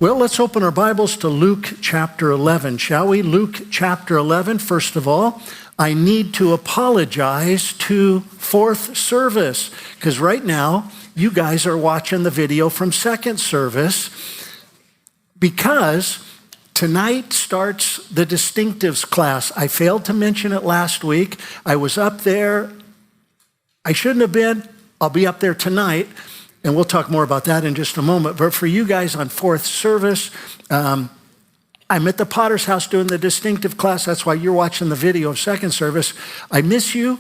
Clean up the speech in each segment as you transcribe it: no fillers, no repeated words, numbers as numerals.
Well, let's open our Bibles to Luke chapter 11, shall we? Luke chapter 11, first of all, I need to apologize to fourth service, because right now you guys are watching the video from second service, because tonight starts the distinctives class. I failed to mention it last week. I was up there. I shouldn't have been. I'll be up there tonight. And we'll talk more about that in just a moment. But for you guys on fourth service, I'm at the Potter's house doing the distinctive class. That's why you're watching the video of second service. I miss you.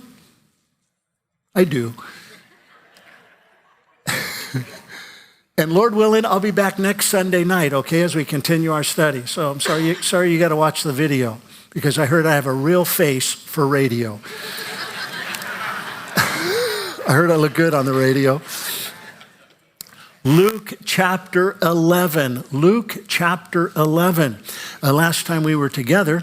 I do. And Lord willing, I'll be back next Sunday night, okay, as we continue our study. So I'm sorry you got to watch the video, because I heard I have a real face for radio. I heard I look good on the radio. Luke chapter 11. Luke chapter 11. Last time we were together,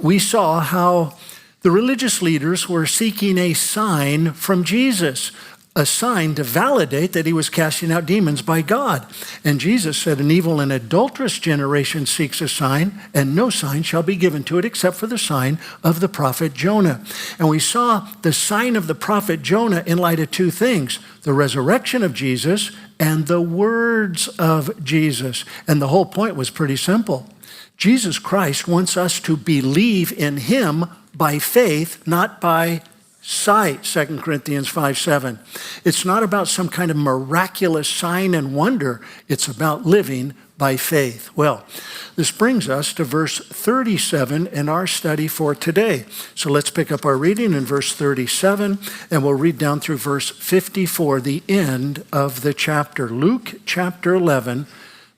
we saw how the religious leaders were seeking a sign from Jesus, a sign to validate that he was casting out demons by God. And Jesus said, an evil and adulterous generation seeks a sign, and no sign shall be given to it except for the sign of the prophet Jonah. And we saw the sign of the prophet Jonah in light of two things: the resurrection of Jesus and the words of Jesus. And the whole point was pretty simple. Jesus Christ wants us to believe in him by faith, not by sight, 2 Corinthians 5:7. It's not about some kind of miraculous sign and wonder. It's about living by faith. Well, this brings us to verse 37 in our study for today. So let's pick up our reading in verse 37, and we'll read down through verse 54, the end of the chapter. Luke chapter 11,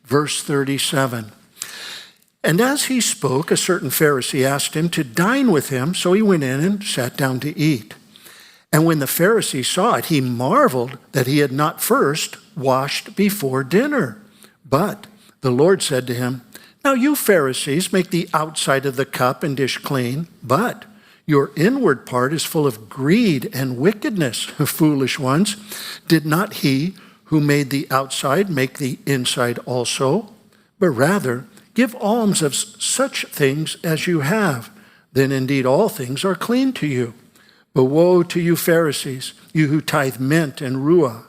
verse 37. And as he spoke, a certain Pharisee asked him to dine with him, so he went in and sat down to eat. And when the Pharisee saw it, he marveled that he had not first washed before dinner. But the Lord said to him, now you Pharisees make the outside of the cup and dish clean, but your inward part is full of greed and wickedness, foolish ones. Did not he who made the outside make the inside also? But rather, give alms of such things as you have. Then indeed all things are clean to you. But woe to you Pharisees, you who tithe mint and rue,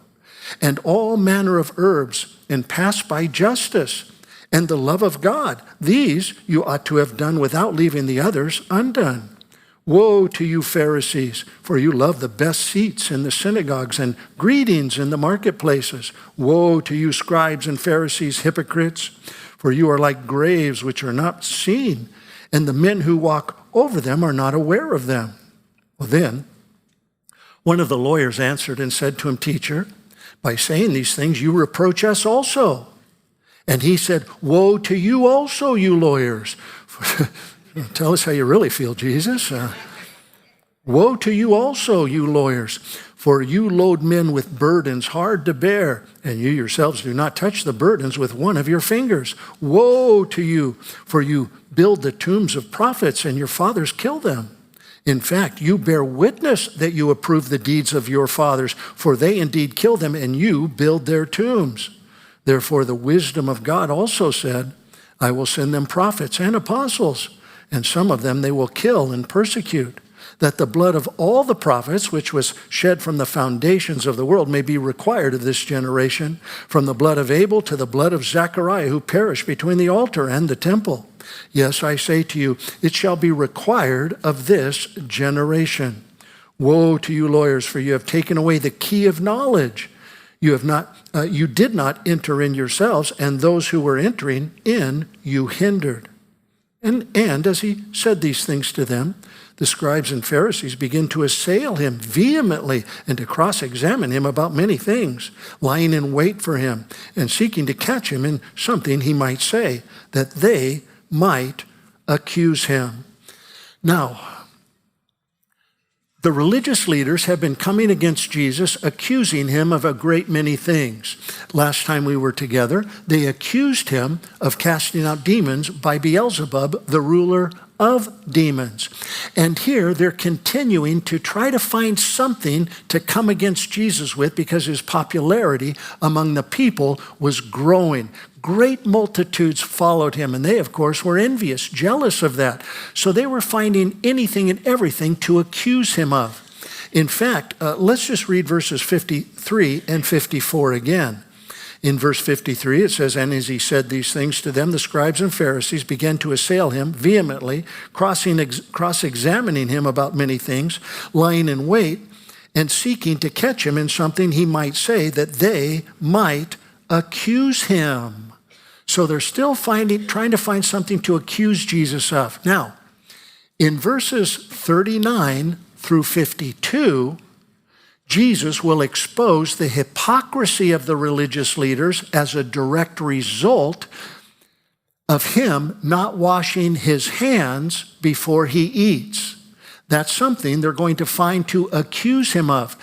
and all manner of herbs, and pass by justice and the love of God. These you ought to have done without leaving the others undone. Woe to you Pharisees, for you love the best seats in the synagogues and greetings in the marketplaces. Woe to you scribes and Pharisees, hypocrites, for you are like graves which are not seen, and the men who walk over them are not aware of them. Well, then, one of the lawyers answered and said to him, Teacher, by saying these things, you reproach us also. And he said, woe to you also, you lawyers. Tell us how you really feel, Jesus. Woe to you also, you lawyers, for you load men with burdens hard to bear, and you yourselves do not touch the burdens with one of your fingers. Woe to you, for you build the tombs of prophets, and your fathers kill them. In fact, you bear witness that you approve the deeds of your fathers, for they indeed kill them, and you build their tombs. Therefore, the wisdom of God also said, I will send them prophets and apostles, and some of them they will kill and persecute, that the blood of all the prophets, which was shed from the foundations of the world, may be required of this generation, from the blood of Abel to the blood of Zechariah, who perished between the altar and the temple. Yes, I say to you, it shall be required of this generation. Woe to you lawyers, for you have taken away the key of knowledge. You did not enter in yourselves, and those who were entering in you hindered. And as he said these things to them, the scribes and Pharisees began to assail him vehemently and to cross-examine him about many things, lying in wait for him and seeking to catch him in something he might say, that they might accuse him. Now, the religious leaders have been coming against Jesus, accusing him of a great many things. Last time we were together, they accused him of casting out demons by Beelzebub, the ruler of demons. And here they're continuing to try to find something to come against Jesus with because his popularity among the people was growing. Great multitudes followed him, and they, of course, were envious, jealous of that. So they were finding anything and everything to accuse him of. In fact, let's just read verses 53 and 54 again. In verse 53, it says, "And as he said these things to them, the scribes and Pharisees began to assail him vehemently, cross-examining him about many things, lying in wait, and seeking to catch him in something he might say, that they might accuse him." So they're still trying to find something to accuse Jesus of. Now, in verses 39 through 52, Jesus will expose the hypocrisy of the religious leaders as a direct result of him not washing his hands before he eats. That's something they're going to find to accuse him of.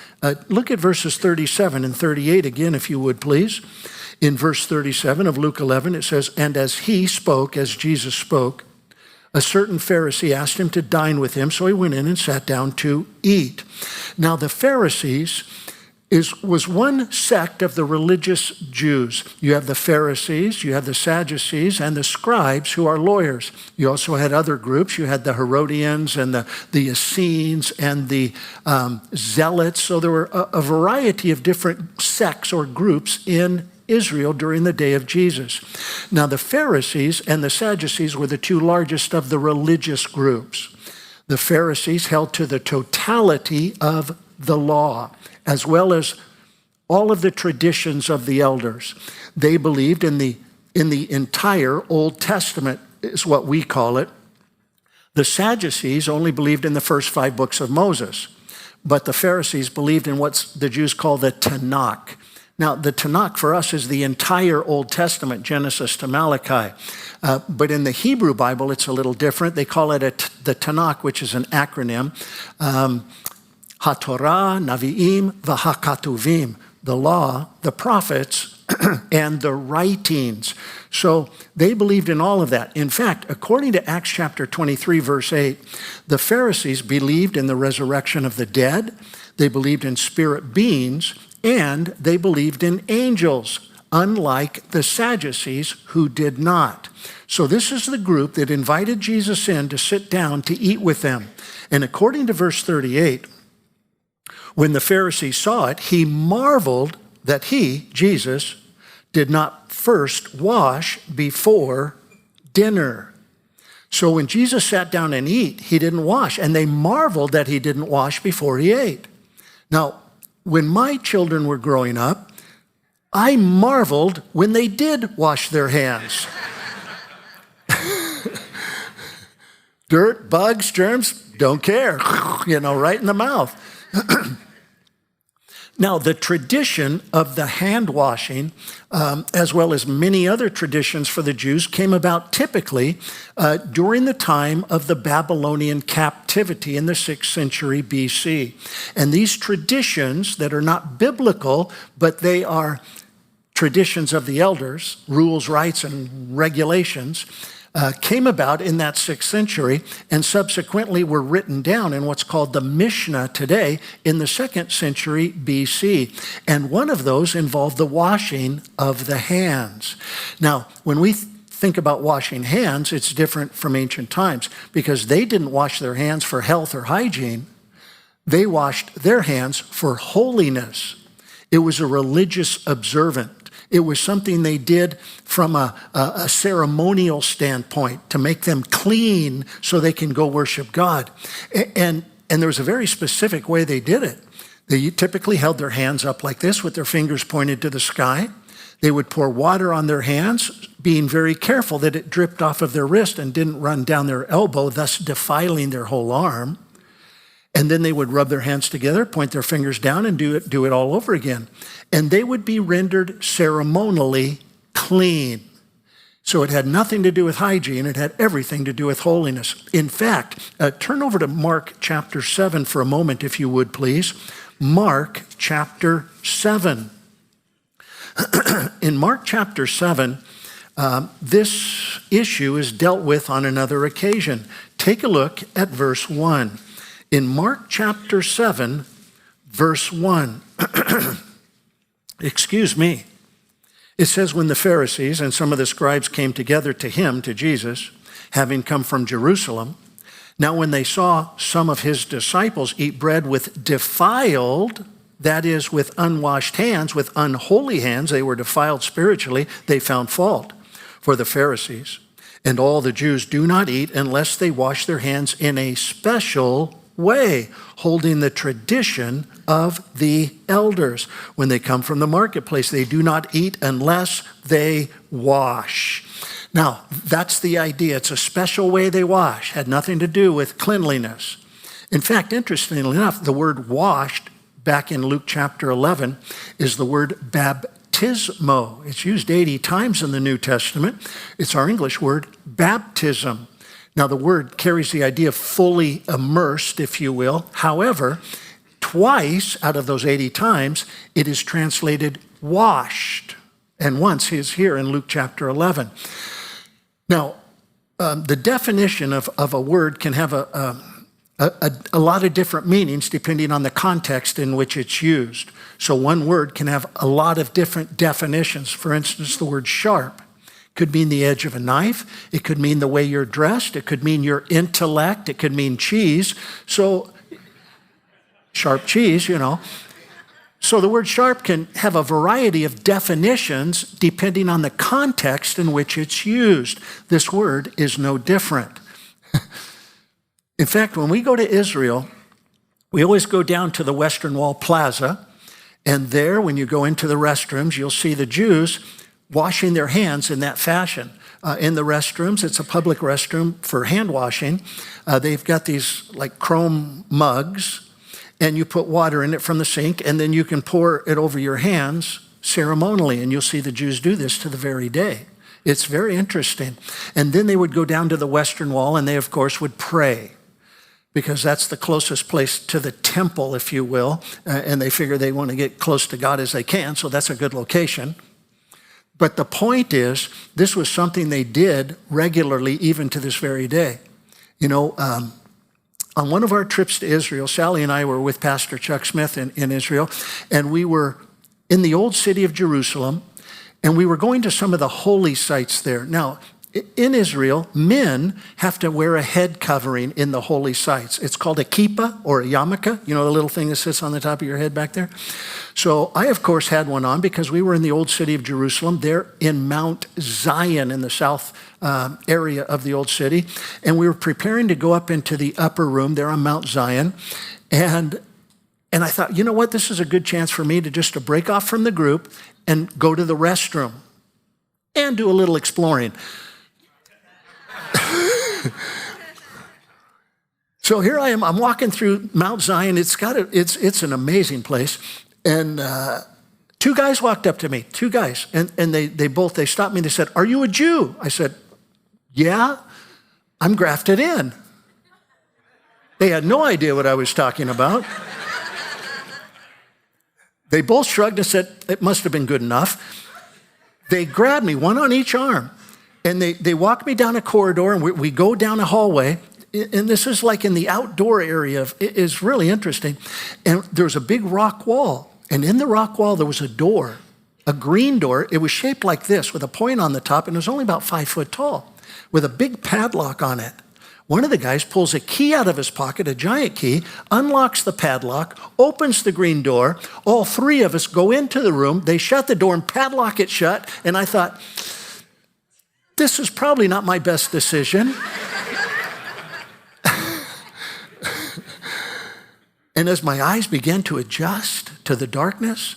Look at verses 37 and 38 again, if you would, please. In verse 37 of Luke 11, it says, "And as he spoke, as Jesus spoke, a certain Pharisee asked him to dine with him, so he went in and sat down to eat." Now, the Pharisees was one sect of the religious Jews. You have the Pharisees, you have the Sadducees, and the scribes, who are lawyers. You also had other groups. You had the Herodians and the Essenes and the Zealots. So there were a variety of different sects or groups in Israel during the day of Jesus. Now, the Pharisees and the Sadducees were the two largest of the religious groups. The Pharisees held to the totality of the law, as well as all of the traditions of the elders. They believed in the entire Old Testament, is what we call it. The Sadducees only believed in the first 5 books of Moses, but the Pharisees believed in what the Jews call the Tanakh. Now, the Tanakh for us is the entire Old Testament, Genesis to Malachi. But in the Hebrew Bible, it's a little different. They call it the Tanakh, which is an acronym. HaTorah, Navi'im, V'HaKatuvim. The law, the prophets, and the writings. So they believed in all of that. In fact, according to Acts chapter 23, verse 8, the Pharisees believed in the resurrection of the dead. They believed in spirit beings, and they believed in angels, unlike the Sadducees, who did not. So this is the group that invited Jesus in to sit down to eat with them. And according to verse 38, when the Pharisee saw it, he marveled that he, Jesus, did not first wash before dinner. So when Jesus sat down and ate, he didn't wash, and they marveled that he didn't wash before he ate. Now, when my children were growing up, I marveled when they did wash their hands. Dirt, bugs, germs, don't care, right in the mouth. Now, the tradition of the hand washing, as well as many other traditions for the Jews, came about typically during the time of the Babylonian captivity in the 6th century BC. And these traditions that are not biblical, but they are traditions of the elders, rules, rights, and regulations, came about in that 6th century and subsequently were written down in what's called the Mishnah today in the 2nd century BC. And one of those involved the washing of the hands. Now, when we think about washing hands, it's different from ancient times because they didn't wash their hands for health or hygiene. They washed their hands for holiness. It was a religious observance. It was something they did from a ceremonial standpoint to make them clean so they can go worship God. And there was a very specific way they did it. They typically held their hands up like this with their fingers pointed to the sky. They would pour water on their hands, being very careful that it dripped off of their wrist and didn't run down their elbow, thus defiling their whole arm. And then they would rub their hands together, point their fingers down, and do it all over again. And they would be rendered ceremonially clean. So it had nothing to do with hygiene. It had everything to do with holiness. In fact, turn over to Mark chapter 7 for a moment, if you would, please. Mark chapter 7. In Mark chapter 7, this issue is dealt with on another occasion. Take a look at verse 1. In Mark chapter 7, verse 1, excuse me, it says, when the Pharisees and some of the scribes came together to him, to Jesus, having come from Jerusalem, now when they saw some of his disciples eat bread with defiled, that is, with unwashed hands, with unholy hands, they were defiled spiritually, they found fault. For the Pharisees and all the Jews do not eat unless they wash their hands in a special way, holding the tradition of the elders. When they come from the marketplace, they do not eat unless they wash. Now, that's the idea. It's a special way they wash. Had nothing to do with cleanliness. In fact, interestingly enough, the word washed back in Luke chapter 11 is the word baptismo. It's used 80 times in the New Testament. It's our English word baptism. Now, the word carries the idea of fully immersed, if you will. However, twice out of those 80 times, it is translated washed. And once is here in Luke chapter 11. Now, the definition of a word can have a lot of different meanings depending on the context in which it's used. So one word can have a lot of different definitions. For instance, the word sharp could mean the edge of a knife. It could mean the way you're dressed. It could mean your intellect. It could mean cheese. So sharp cheese, you know. So the word sharp can have a variety of definitions depending on the context in which it's used. This word is no different. In fact, when we go to Israel, we always go down to the Western Wall Plaza, and there, when you go into the restrooms, you'll see the Jews washing their hands in that fashion. In the restrooms, it's a public restroom for hand washing. They've got these like chrome mugs, and you put water in it from the sink, and then you can pour it over your hands ceremonially, and you'll see the Jews do this to the very day. It's very interesting. And then they would go down to the Western Wall, and they, of course, would pray, because that's the closest place to the temple, if you will, and they figure they want to get close to God as they can, so that's a good location. But the point is, this was something they did regularly, even to this very day. You know, on one of our trips to Israel, Sally and I were with Pastor Chuck Smith in Israel, and we were in the old city of Jerusalem, and we were going to some of the holy sites there. Now, in Israel, men have to wear a head covering in the holy sites. It's called a kippah or a yarmulke, you know, the little thing that sits on the top of your head back there. So I, of course, had one on because we were in the old city of Jerusalem, there in Mount Zion in the south area of the old city. And we were preparing to go up into the upper room there on Mount Zion. And I thought, you know what, this is a good chance for me to break off from the group and go to the restroom and do a little exploring. So here I am, I'm walking through Mount Zion. It's an amazing place. And two guys walked up to me, and they stopped me and they said, "Are you a Jew?" I said, "Yeah, I'm grafted in." They had no idea what I was talking about. They both shrugged and said, "It must have been good enough." They grabbed me, one on each arm, and they walked me down a corridor, and we go down a hallway. And this is like in the outdoor area. It is really interesting. And there was a big rock wall. And in the rock wall, there was a door, a green door. It was shaped like this with a point on the top, and it was only about 5 foot tall with a big padlock on it. One of the guys pulls a key out of his pocket, a giant key, unlocks the padlock, opens the green door. All three of us go into the room. They shut the door and padlock it shut. And I thought, this is probably not my best decision. And as my eyes began to adjust to the darkness,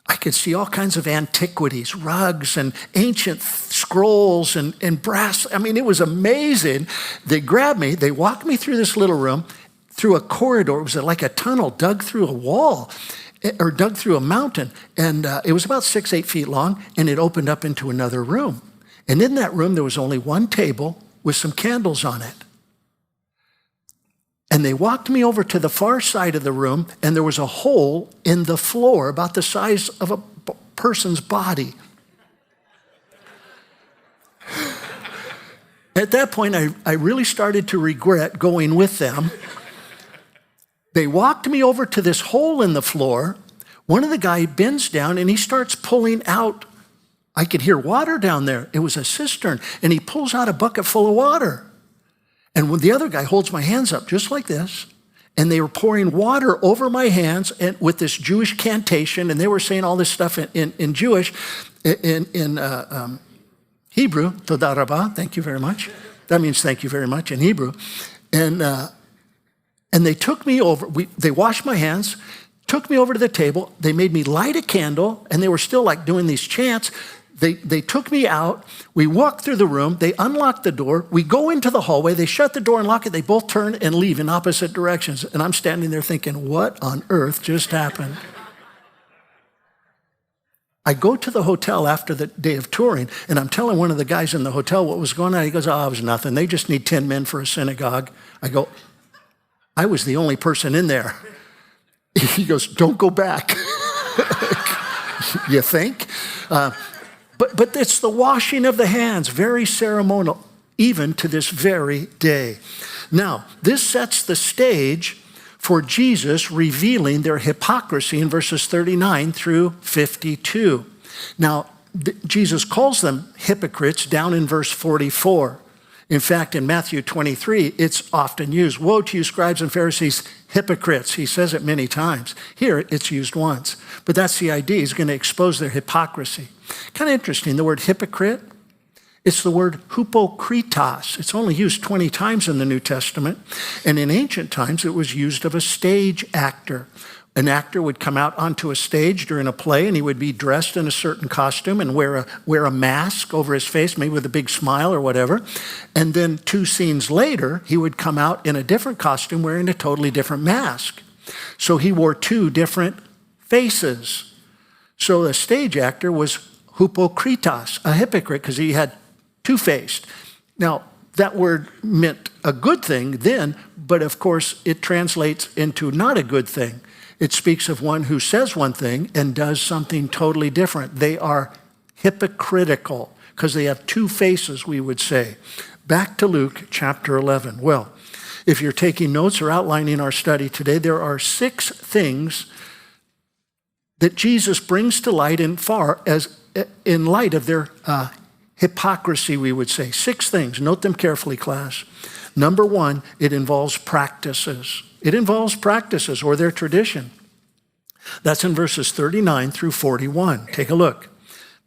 I could see all kinds of antiquities, rugs and ancient scrolls and brass. I mean, it was amazing. They grabbed me, they walked me through this little room, through a corridor. It was like a tunnel dug through a wall or dug through a mountain. And it was about 6-8 feet long, and it opened up into another room. And in that room, there was only one table with some candles on it. And they walked me over to the far side of the room, and there was a hole in the floor about the size of a person's body. And at that point, I really started to regret going with them. They walked me over to this hole in the floor. One of the guys bends down and he starts pulling out. I could hear water down there. It was a cistern. And he pulls out a bucket full of water. And when the other guy holds my hands up just like this, and they were pouring water over my hands and with this Jewish cantation, and they were saying all this stuff in Jewish, in Hebrew, Toda Rabah, thank you very much. That means thank you very much in Hebrew. And they took me over, they washed my hands, took me over to the table, they made me light a candle, and they were still like doing these chants. They took me out, we walked through the room, they unlocked the door, we go into the hallway, they shut the door and lock it, they both turn and leave in opposite directions. And I'm standing there thinking, what on earth just happened? I go to the hotel after the day of touring, and I'm telling one of the guys in the hotel what was going on. He goes, oh, it was nothing. They just need 10 men for a synagogue. I go, I was the only person in there. He goes, don't go back. You think? But it's the washing of the hands, very ceremonial, even to this very day. Now, this sets the stage for Jesus revealing their hypocrisy in verses 39 through 52. Now, Jesus calls them hypocrites down in verse 44. In fact, in Matthew 23, it's often used. Woe to you, scribes and Pharisees, hypocrites. He says it many times. Here, it's used once. But that's the idea. He's going to expose their hypocrisy. Kind of interesting, the word hypocrite, it's the word hypokritos. It's only used 20 times in the New Testament. And in ancient times, it was used of a stage actor. An actor would come out onto a stage during a play, and he would be dressed in a certain costume and wear a mask over his face, maybe with a big smile or whatever. And then 2 scenes later, he would come out in a different costume wearing a totally different mask. So he wore 2 different faces. So a stage actor was hypokritos, a hypocrite, because he had 2-faced. Now, that word meant a good thing then, but of course it translates into not a good thing. It speaks of one who says one thing and does something totally different. They are hypocritical because they have 2 faces, we would say. Back to Luke chapter 11. Well, if you're taking notes or outlining our study today, there are 6 things that Jesus brings to light in light of their hypocrisy, we would say. 6 things. Note them carefully, class. Number 1, it involves practices. It involves practices or their tradition. That's in verses 39 through 41. Take a look.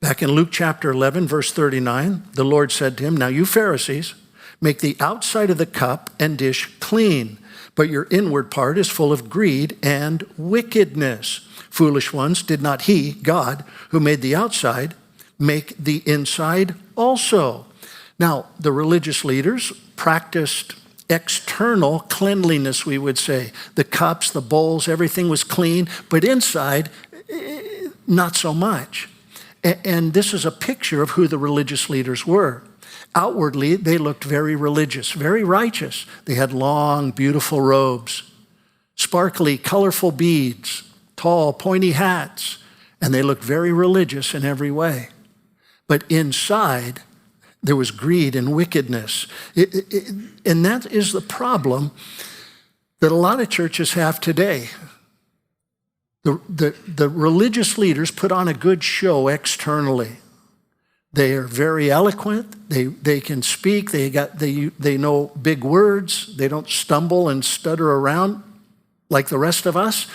Back in Luke chapter 11, verse 39, the Lord said to him, now you Pharisees, make the outside of the cup and dish clean, but your inward part is full of greed and wickedness. Foolish ones, did not he, God, who made the outside, make the inside also? Now, the religious leaders practiced external cleanliness, we would say. The cups, the bowls, everything was clean, but inside, not so much. And this is a picture of who the religious leaders were. Outwardly, they looked very religious, very righteous. They had long, beautiful robes, sparkly, colorful beads, tall, pointy hats, and they looked very religious in every way. But inside, there was greed and wickedness. And that is the problem that a lot of churches have today. The religious leaders put on a good show externally. They are very eloquent. They can speak. They know big words. They don't stumble and stutter around like the rest of us.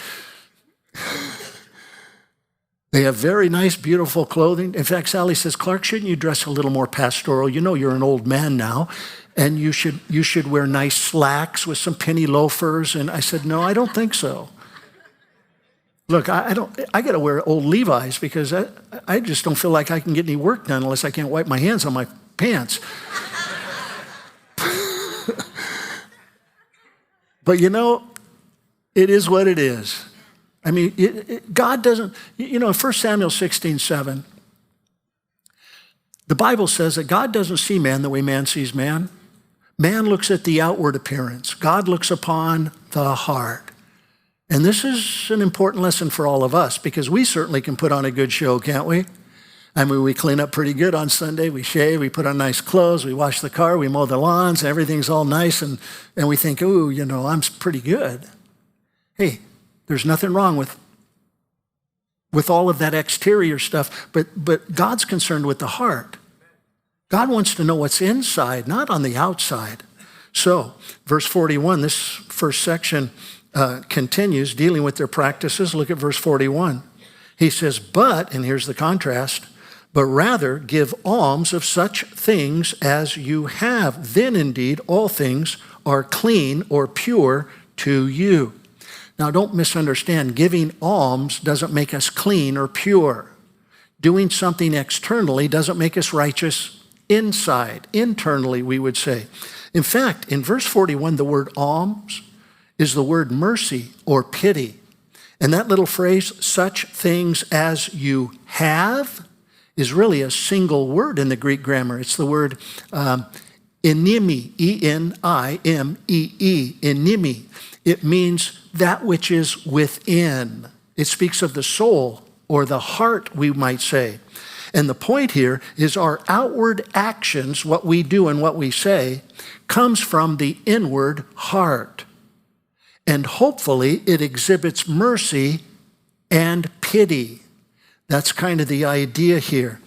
They have very nice, beautiful clothing. In fact, Sally says, Clark, shouldn't you dress a little more pastoral? You know you're an old man now, and you should wear nice slacks with some penny loafers. And I said, no, I don't think so. Look, I got to wear old Levi's because I just don't feel like I can get any work done unless I can't wipe my hands on my pants. But you know, it is what it is. I mean, God doesn't, in 1 Samuel 16:7, the Bible says that God doesn't see man the way man sees man. Man looks at the outward appearance. God looks upon the heart. And this is an important lesson for all of us because we certainly can put on a good show, can't we? I mean, we clean up pretty good on Sunday. We shave, we put on nice clothes, we wash the car, we mow the lawns, everything's all nice, and we think, ooh, I'm pretty good. Hey, there's nothing wrong with all of that exterior stuff, but God's concerned with the heart. God wants to know what's inside, not on the outside. So, verse 41, this first section continues dealing with their practices. Look at verse 41. He says, but, and here's the contrast, but rather give alms of such things as you have. Then indeed all things are clean or pure to you. Now don't misunderstand, giving alms doesn't make us clean or pure. Doing something externally doesn't make us righteous inside. Internally, we would say. In fact, in verse 41, the word alms is the word mercy or pity. And that little phrase, such things as you have, is really a single word in the Greek grammar. It's the word enimi, E-N-I-M-E-E, enimi. It means that which is within. It speaks of the soul or the heart, we might say. And the point here is our outward actions, what we do and what we say, comes from the inward heart. And hopefully it exhibits mercy and pity. That's kind of the idea here.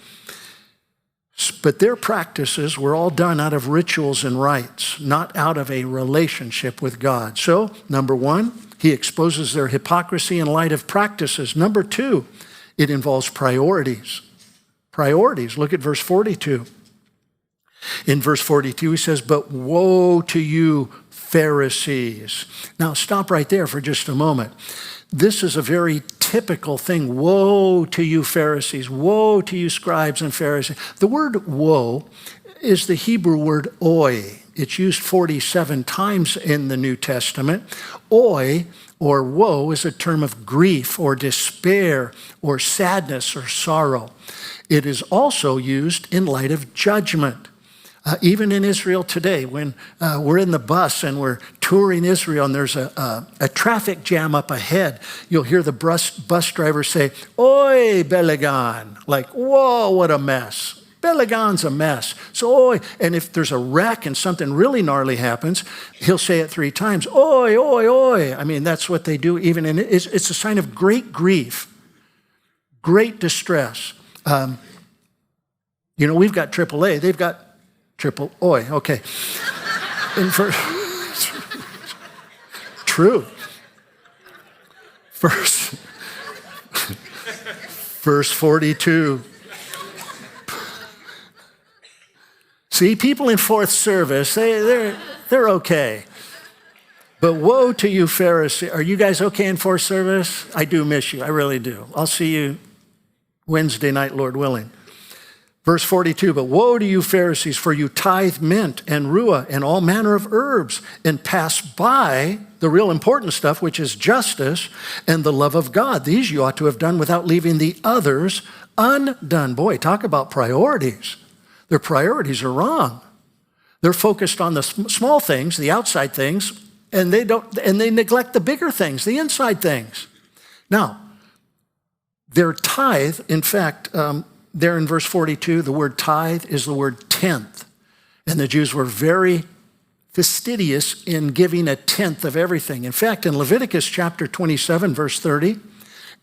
But their practices were all done out of rituals and rites, not out of a relationship with God. So, number one, he exposes their hypocrisy in light of practices. Number two, it involves priorities. Priorities. Look at verse 42. In verse 42, he says, but woe to you, Pharisees. Now, stop right there for just a moment. This is a very typical thing. Woe to you, Pharisees. Woe to you, scribes and Pharisees. The word woe is the Hebrew word oi. It's used 47 times in the New Testament. Oi, or woe, is a term of grief or despair or sadness or sorrow. It is also used in light of judgment. Even in Israel today, when we're in the bus and we're touring Israel and there's a traffic jam up ahead, you'll hear the bus driver say, "Oi, Belagan," like, whoa, what a mess. Belagan's a mess. So, oi, and if there's a wreck and something really gnarly happens, he'll say it 3 times, oi, oi, oi. I mean, that's what they do even in it. It's a sign of great grief, great distress. We've got AAA. They've got triple oi, okay. True. Verse 42. See, people in fourth service, they're okay. But woe to you, Pharisees. Are you guys okay in fourth service? I do miss you. I really do. I'll see you Wednesday night, Lord willing. Verse 42, but woe to you, Pharisees, for you tithe mint and rue and all manner of herbs and pass by the real important stuff, which is justice and the love of God. These you ought to have done without leaving the others undone. Boy, talk about priorities. Their priorities are wrong. They're focused on the small things, the outside things, and they neglect the bigger things, the inside things. Now, their tithe, in fact, there in verse 42, the word tithe is the word tenth. And the Jews were very fastidious in giving a tenth of everything. In fact, in Leviticus chapter 27, verse 30,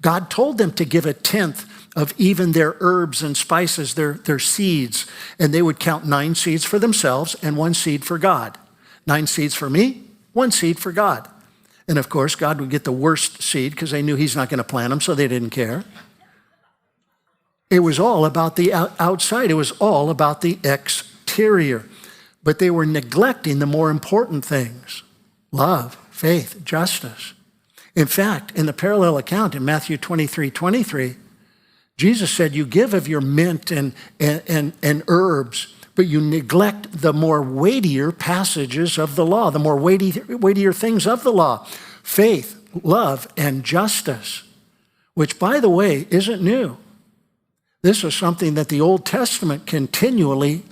God told them to give a tenth of even their herbs and spices, their seeds. And they would count 9 seeds for themselves and 1 seed for God. 9 seeds for me, 1 seed for God. And of course, God would get the worst seed because they knew he's not going to plant them, so they didn't care. It was all about the outside. It was all about the exterior. But they were neglecting the more important things: love, faith, justice. In fact, in the parallel account in Matthew 23:23, Jesus said, you give of your mint and herbs, but you neglect the more weightier passages of the law, the more weightier things of the law: faith, love, and justice, which, by the way, isn't new. This is something that the Old Testament continually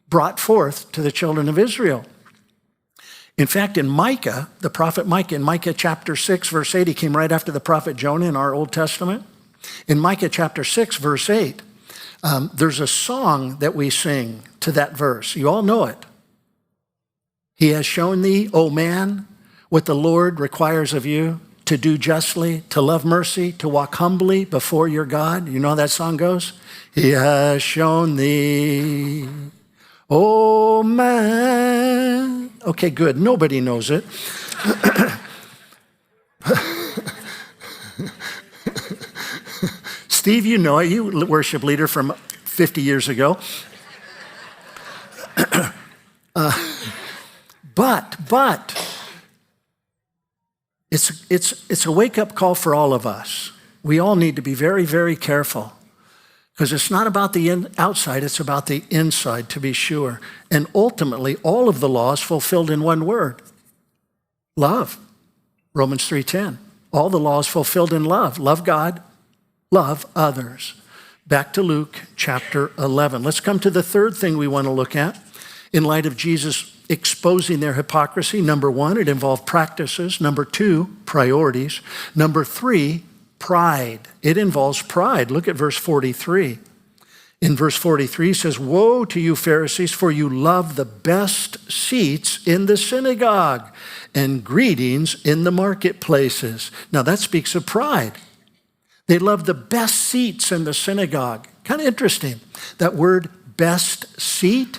brought forth to the children of Israel. In fact, in Micah, the prophet Micah, in Micah chapter 6, verse 8, he came right after the prophet Jonah in our Old Testament. In Micah chapter 6, verse 8, There's a song that we sing to that verse. You all know it. He has shown thee, O man, what the Lord requires of you, to do justly, to love mercy, to walk humbly before your God. You know how that song goes? He has shown thee, O man. Okay, good. Nobody knows it. Steve, you know it. You worship leader from 50 years ago. But it's a wake-up call for all of us. We all need to be very, very careful, because it's not about the outside, it's about the inside, to be sure. And ultimately, all of the law is fulfilled in one word: love. Romans 3:10. All the law is fulfilled in love. Love God, love others. Back to Luke chapter 11. Let's come to the third thing we want to look at in light of Jesus exposing their hypocrisy. Number one, it involved practices. Number two, priorities. Number three, pride. It involves pride. Look at verse 43. In verse 43, it says, "Woe to you, Pharisees, for you love the best seats in the synagogue and greetings in the marketplaces." Now that speaks of pride. They love the best seats in the synagogue. Kind of interesting. That word best seat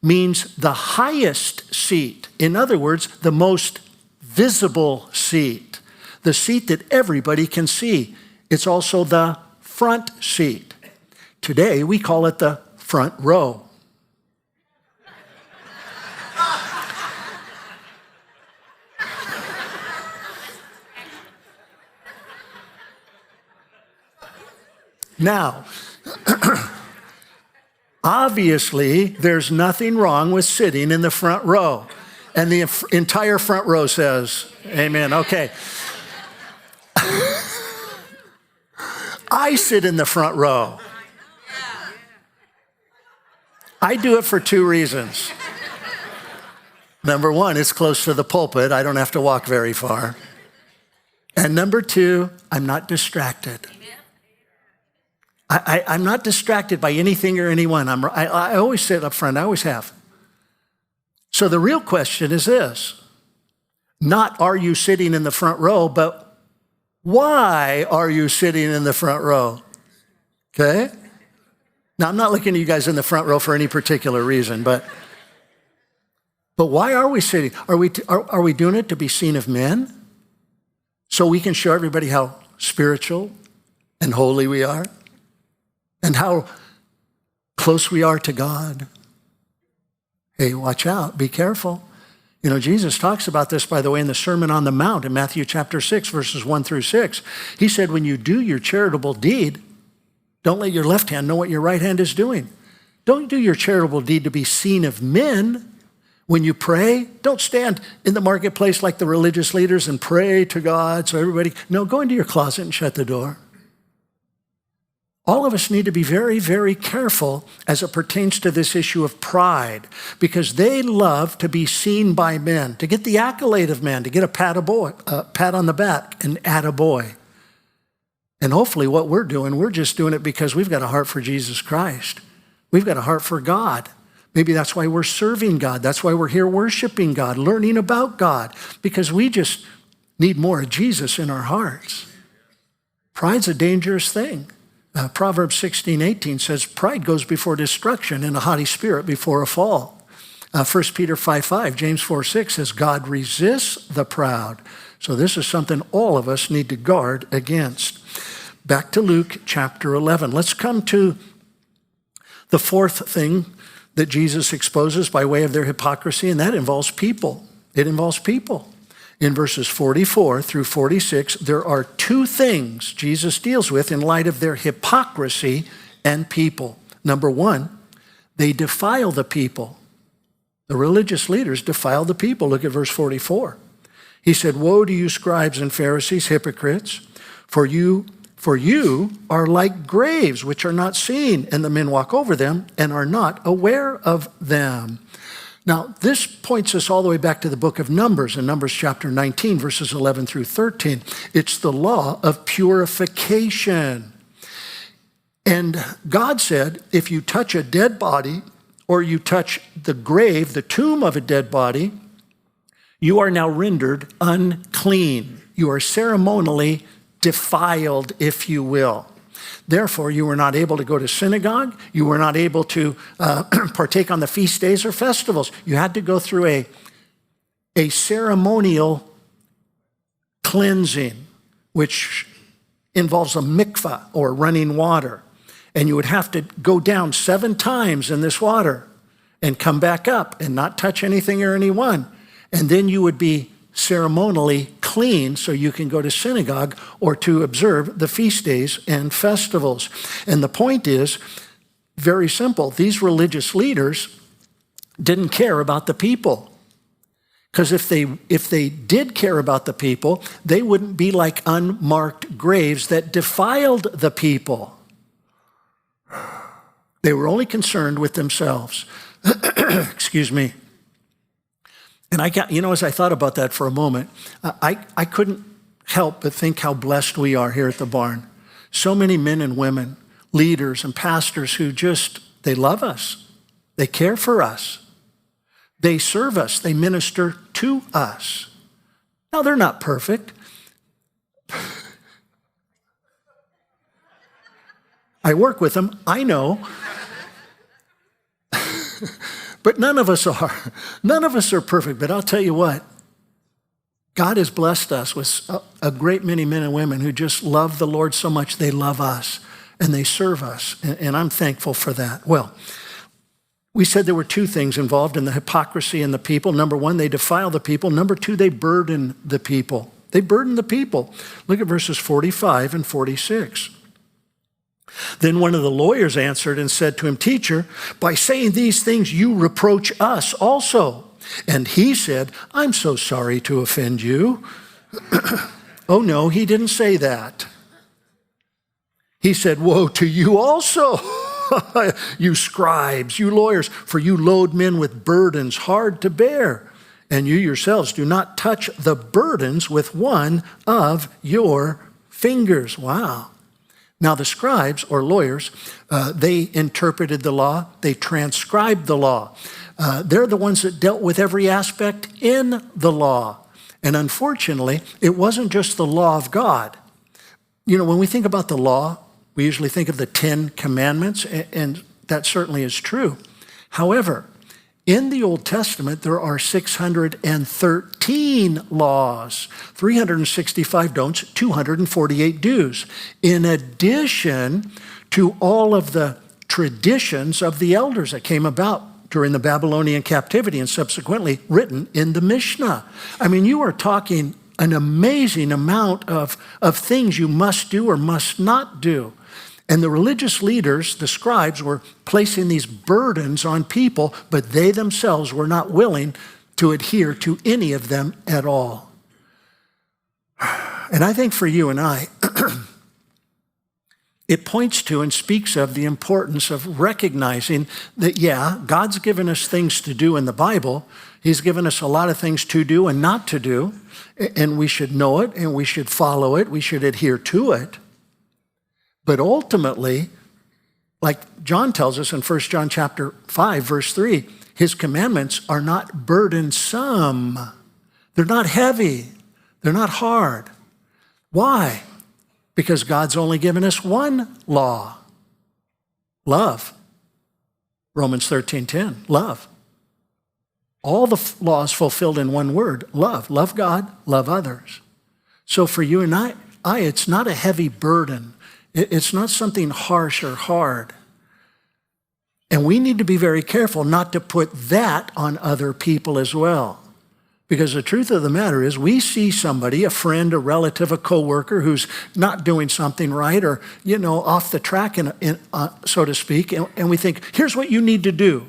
means the highest seat. In other words, the most visible seat. The seat that everybody can see. It's also the front seat. Today, we call it the front row. Now, obviously, there's nothing wrong with sitting in the front row. And the entire front row says, amen. Okay. I sit in the front row. I do it for two reasons. Number one, it's close to the pulpit. I don't have to walk very far. And number two, I'm not distracted. I'm not distracted by anything or anyone. I always sit up front. I always have. So the real question is this. Not are you sitting in the front row, but why are you sitting in the front row? Okay? Now, I'm not looking at you guys in the front row for any particular reason, but why are we sitting? Are we doing it to be seen of men? So we can show everybody how spiritual and holy we are? And how close we are to God? Hey, watch out. Be careful. You know, Jesus talks about this, by the way, in the Sermon on the Mount in Matthew chapter 6, verses 1 through 6. He said, when you do your charitable deed, don't let your left hand know what your right hand is doing. Don't do your charitable deed to be seen of men. When you pray, don't stand in the marketplace like the religious leaders and pray to God so everybody... No, go into your closet and shut the door. All of us need to be very, very careful as it pertains to this issue of pride, because they love to be seen by men, to get the accolade of men, to get a pat on the back, an attaboy. And hopefully what we're doing, we're just doing it because we've got a heart for Jesus Christ. We've got a heart for God. Maybe that's why we're serving God. That's why we're here worshiping God, learning about God, because we just need more of Jesus in our hearts. Pride's a dangerous thing. Proverbs 16:18 says, pride goes before destruction and a haughty spirit before a fall. 1 Peter 5:5, James 4:6 says, God resists the proud. So this is something all of us need to guard against. Back to Luke chapter 11. Let's come to the fourth thing that Jesus exposes by way of their hypocrisy, and that involves people. It involves people. In verses 44 through 46, there are two things Jesus deals with in light of their hypocrisy and people. Number one, they defile the people. The religious leaders defile the people. Look at verse 44. He said, woe to you, scribes and Pharisees, hypocrites, for you are like graves which are not seen, and the men walk over them and are not aware of them. Now, this points us all the way back to the book of Numbers, in Numbers chapter 19, verses 11 through 13. It's the law of purification. And God said, if you touch a dead body or you touch the grave, the tomb of a dead body, you are now rendered unclean. You are ceremonially defiled, if you will. Therefore, you were not able to go to synagogue. You were not able to partake on the feast days or festivals. You had to go through a ceremonial cleansing, which involves a mikvah or running water. And you would have to go down 7 times in this water and come back up and not touch anything or anyone. And then you would be ceremonially clean so you can go to synagogue or to observe the feast days and festivals. And the point is very simple. These religious leaders didn't care about the people. Because if they did care about the people, they wouldn't be like unmarked graves that defiled the people. They were only concerned with themselves. Excuse me. And as I thought about that for a moment, I couldn't help but think how blessed we are here at the barn. So many men and women, leaders and pastors who they love us. They care for us. They serve us. They minister to us. Now, they're not perfect. I work with them. I know. But none of us are. None of us are perfect. But I'll tell you what, God has blessed us with a great many men and women who just love the Lord so much they love us and they serve us. And I'm thankful for that. Well, we said there were 2 things involved in the hypocrisy in the people. Number 1, they defile the people. Number 2, they burden the people. They burden the people. Look at verses 45 and 46. Then one of the lawyers answered and said to him, "Teacher, by saying these things, you reproach us also." And he said, "I'm so sorry to offend you." Oh no, he didn't say that. He said, "Woe to you also, you scribes, you lawyers, for you load men with burdens hard to bear, and you yourselves do not touch the burdens with one of your fingers." Wow. Now, the scribes or lawyers, they interpreted the law. They transcribed the law. They're the ones that dealt with every aspect in the law. And unfortunately, it wasn't just the law of God. When we think about the law, we usually think of the 10 Commandments, and that certainly is true. However, in the Old Testament, there are 613 laws, 365 don'ts, 248 do's, in addition to all of the traditions of the elders that came about during the Babylonian captivity and subsequently written in the Mishnah. I mean, you are talking an amazing amount of things you must do or must not do. And the religious leaders, the scribes, were placing these burdens on people, but they themselves were not willing to adhere to any of them at all. And I think for you and I, it points to and speaks of the importance of recognizing that, yeah, God's given us things to do in the Bible. He's given us a lot of things to do and not to do, and we should know it, and we should follow it, we should adhere to it. But ultimately, like John tells us in 1 John chapter 5, verse 3, his commandments are not burdensome. They're not heavy. They're not hard. Why? Because God's only given us one law. Love. Romans 13:10, love. All the laws fulfilled in one word, love. Love God, love others. So for you and I, it's not a heavy burden. It's not something harsh or hard. And we need to be very careful not to put that on other people as well. Because the truth of the matter is, we see somebody, a friend, a relative, a coworker who's not doing something right or, off the track, so to speak, and we think, here's what you need to do.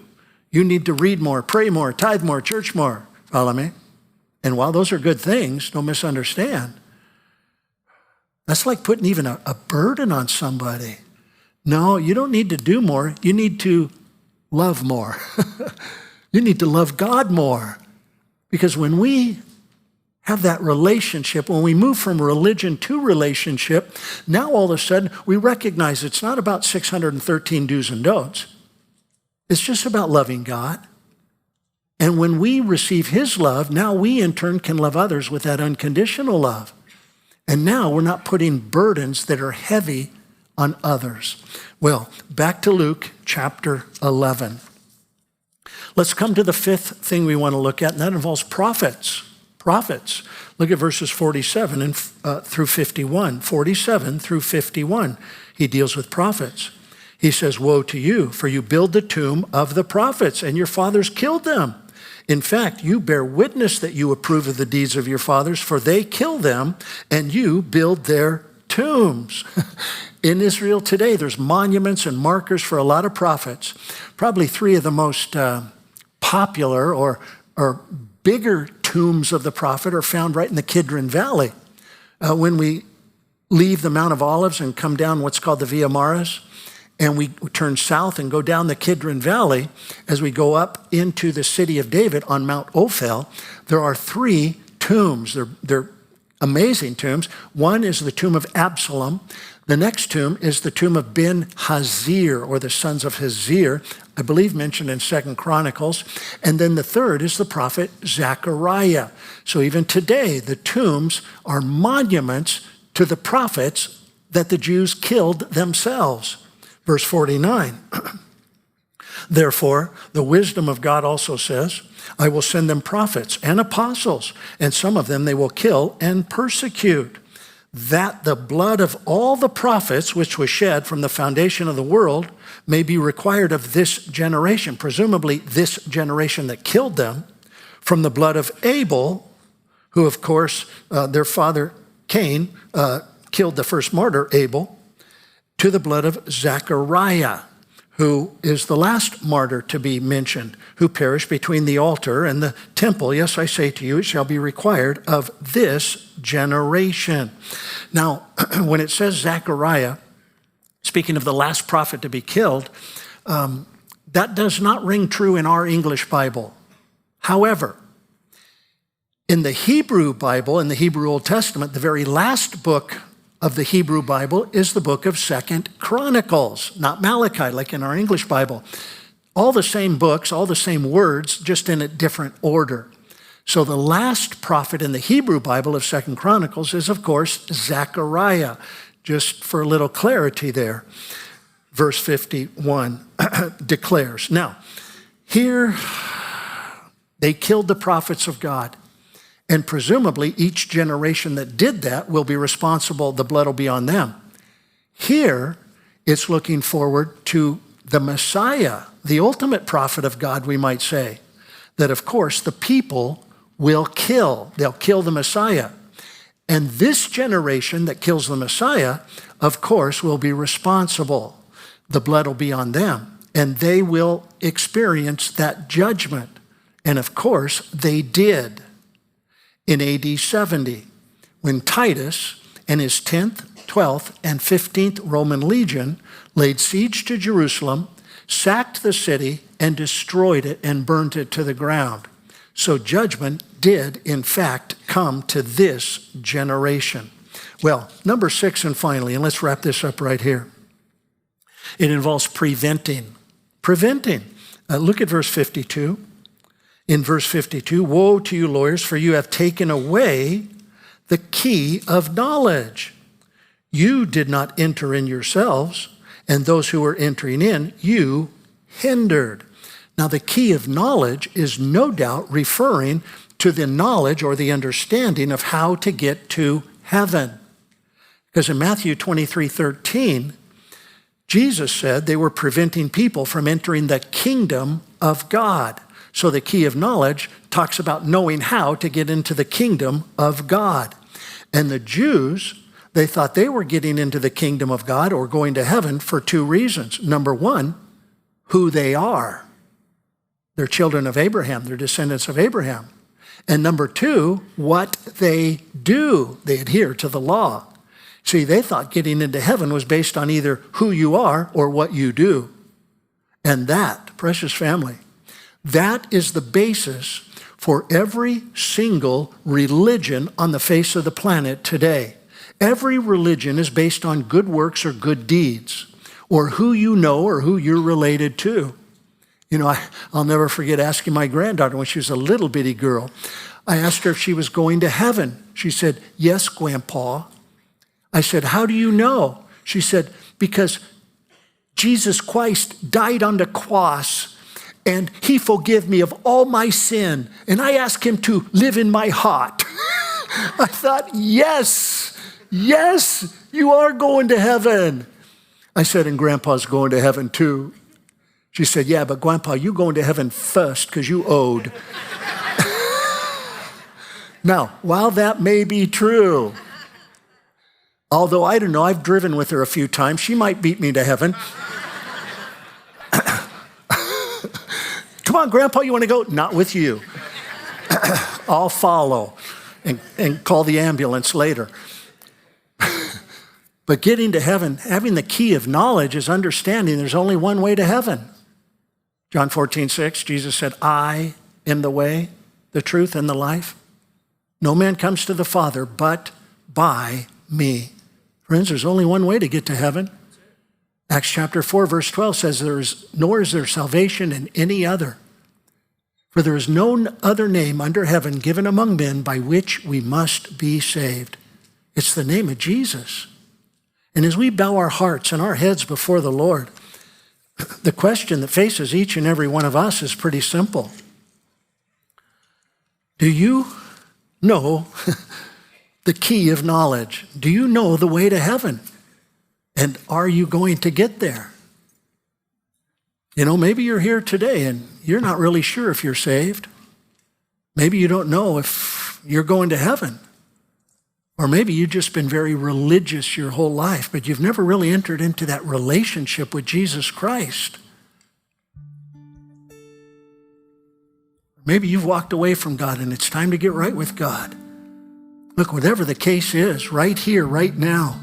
You need to read more, pray more, tithe more, church more. Follow me? And while those are good things, don't misunderstand, that's like putting even a burden on somebody. No, you don't need to do more. You need to love more. You need to love God more. Because when we have that relationship. When we move from religion to relationship, now all of a sudden we recognize it's not about 613 do's and don'ts. It's just about loving God. And when we receive his love, now we in turn can love others with that unconditional love. And now we're not putting burdens that are heavy on others. Well, back to Luke chapter 11. Let's come to the fifth thing we want to look at, and that involves prophets. Prophets. Look at verses 47 through 51. 47 through 51. He deals with prophets. He says, "Woe to you, for you build the tomb of the prophets, and your fathers killed them. In fact, you bear witness that you approve of the deeds of your fathers, for they kill them, and you build their tombs." In Israel today, there's monuments and markers for a lot of prophets. Probably three of the most popular or bigger tombs of the prophet are found right in the Kidron Valley. When we leave the Mount of Olives and come down what's called the Via Maris, and we turn south and go down the Kidron Valley, as we go up into the city of David on Mount Ophel, there are three tombs. They're amazing tombs. One is the tomb of Absalom. The next tomb is the tomb of Ben-Hazir, or the sons of Hazir, I believe mentioned in 2 Chronicles. And then the third is the prophet Zechariah. So even today, the tombs are monuments to the prophets that the Jews killed themselves. Verse 49, "Therefore, the wisdom of God also says, I will send them prophets and apostles, and some of them they will kill and persecute, that the blood of all the prophets which was shed from the foundation of the world may be required of this generation," presumably this generation that killed them, "from the blood of Abel," who of course their father Cain killed the first martyr, Abel, "to the blood of Zechariah," who is the last martyr to be mentioned, "who perished between the altar and the temple. Yes, I say to you, it shall be required of this generation." Now, when it says Zechariah, speaking of the last prophet to be killed, that does not ring true in our English Bible. However, in the Hebrew Bible, in the Hebrew Old Testament, the very last book of the Hebrew Bible is the book of 2 Chronicles, not Malachi like in our English Bible. All the same books, all the same words, just in a different order. So the last prophet in the Hebrew Bible of 2 Chronicles is, of course, Zechariah, just for a little clarity there. Verse 51 declares, now, here they killed the prophets of God. And presumably each generation that did that will be responsible, the blood will be on them. Here, it's looking forward to the Messiah, the ultimate prophet of God, we might say, that of course the people will kill. They'll kill the Messiah. And this generation that kills the Messiah, of course, will be responsible. The blood will be on them, and they will experience that judgment. And of course, they did. In AD 70, when Titus and his 10th, 12th, and 15th Roman legion laid siege to Jerusalem, sacked the city, and destroyed it and burnt it to the ground. So judgment did, in fact, come to this generation. Well, number 6, and finally, and let's wrap this up right here. It involves preventing. Preventing. Look at verse 52. In verse 52, "Woe to you, lawyers, for you have taken away the key of knowledge. You did not enter in yourselves, and those who were entering in, you hindered." Now, the key of knowledge is no doubt referring to the knowledge or the understanding of how to get to heaven. Because in Matthew 23:13, Jesus said they were preventing people from entering the kingdom of God. So the key of knowledge talks about knowing how to get into the kingdom of God. And the Jews, they thought they were getting into the kingdom of God or going to heaven for 2 reasons. Number 1, who they are. They're children of Abraham. They're descendants of Abraham. And number 2, what they do. They adhere to the law. See, they thought getting into heaven was based on either who you are or what you do. And that, precious family, that is the basis for every single religion on the face of the planet today. Every religion is based on good works or good deeds, or who you know or who you're related to. You know, I'll never forget asking my granddaughter when she was a little bitty girl. I asked her if she was going to heaven. She said, "Yes, Grandpa." I said, "How do you know?" She said, "Because Jesus Christ died on the cross and he forgave me of all my sin. And I asked him to live in my heart." I thought, yes, you are going to heaven. I said, "And Grandpa's going to heaven too." She said, "Yeah, but Grandpa, you going to heaven first because you owed." Now, while that may be true, although I don't know, I've driven with her a few times, she might beat me to heaven. "Come on, Grandpa, you want to go?" "Not with you." "I'll follow and call the ambulance later." But getting to heaven, having the key of knowledge is understanding there's only one way to heaven. John 14:6, Jesus said, "I am the way, the truth, and the life. No man comes to the Father but by me." Friends, there's only one way to get to heaven. Acts chapter 4, verse 12 says, "Nor is there salvation in any other. For there is no other name under heaven given among men by which we must be saved." It's the name of Jesus. And as we bow our hearts and our heads before the Lord, the question that faces each and every one of us is pretty simple. Do you know the key of knowledge? Do you know the way to heaven? And are you going to get there? You know, maybe you're here today and you're not really sure if you're saved. Maybe you don't know if you're going to heaven. Or maybe you've just been very religious your whole life, but you've never really entered into that relationship with Jesus Christ. Maybe you've walked away from God and it's time to get right with God. Look, whatever the case is, right here, right now,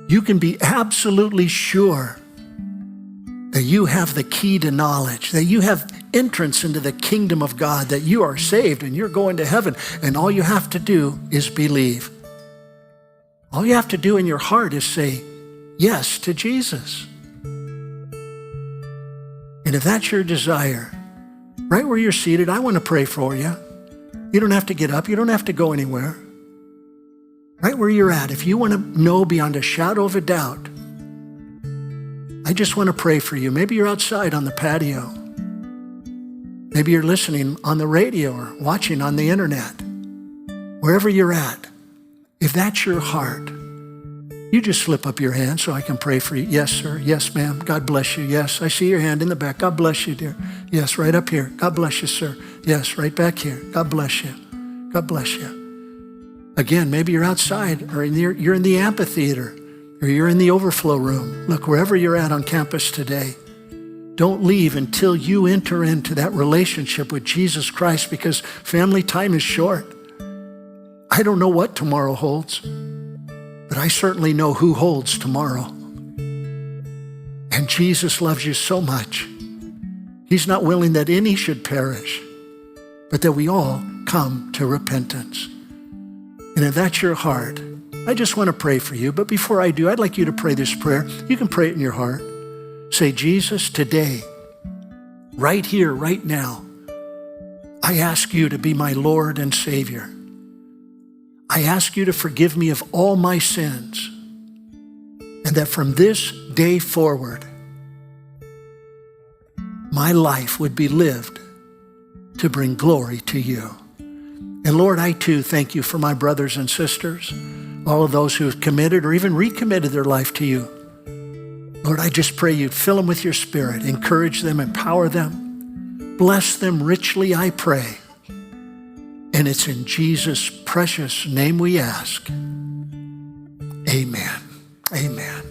you can be absolutely sure that you have the key to knowledge, that you have entrance into the kingdom of God, that you are saved and you're going to heaven, and all you have to do is believe. All you have to do in your heart is say yes to Jesus. And if that's your desire, right where you're seated, I want to pray for you. You don't have to get up. You don't have to go anywhere. Right where you're at, if you want to know beyond a shadow of a doubt, I just want to pray for you. Maybe you're outside on the patio. Maybe you're listening on the radio or watching on the internet. Wherever you're at, if that's your heart, you just slip up your hand so I can pray for you. Yes, sir. Yes, ma'am. God bless you. Yes, I see your hand in the back. God bless you, dear. Yes, right up here. God bless you, sir. Yes, right back here. God bless you. God bless you. Again, maybe you're outside or you're in the amphitheater or you're in the overflow room. Look, wherever you're at on campus today, don't leave until you enter into that relationship with Jesus Christ, because family time is short. I don't know what tomorrow holds, but I certainly know who holds tomorrow. And Jesus loves you so much. He's not willing that any should perish, but that we all come to repentance. And if that's your heart, I just want to pray for you. But before I do, I'd like you to pray this prayer. You can pray it in your heart. Say, "Jesus, today, right here, right now, I ask you to be my Lord and Savior. I ask you to forgive me of all my sins, and that from this day forward, my life would be lived to bring glory to you." And Lord, I too thank you for my brothers and sisters, all of those who have committed or even recommitted their life to you. Lord, I just pray you'd fill them with your Spirit, encourage them, empower them, bless them richly, I pray. And it's in Jesus' precious name we ask. Amen. Amen.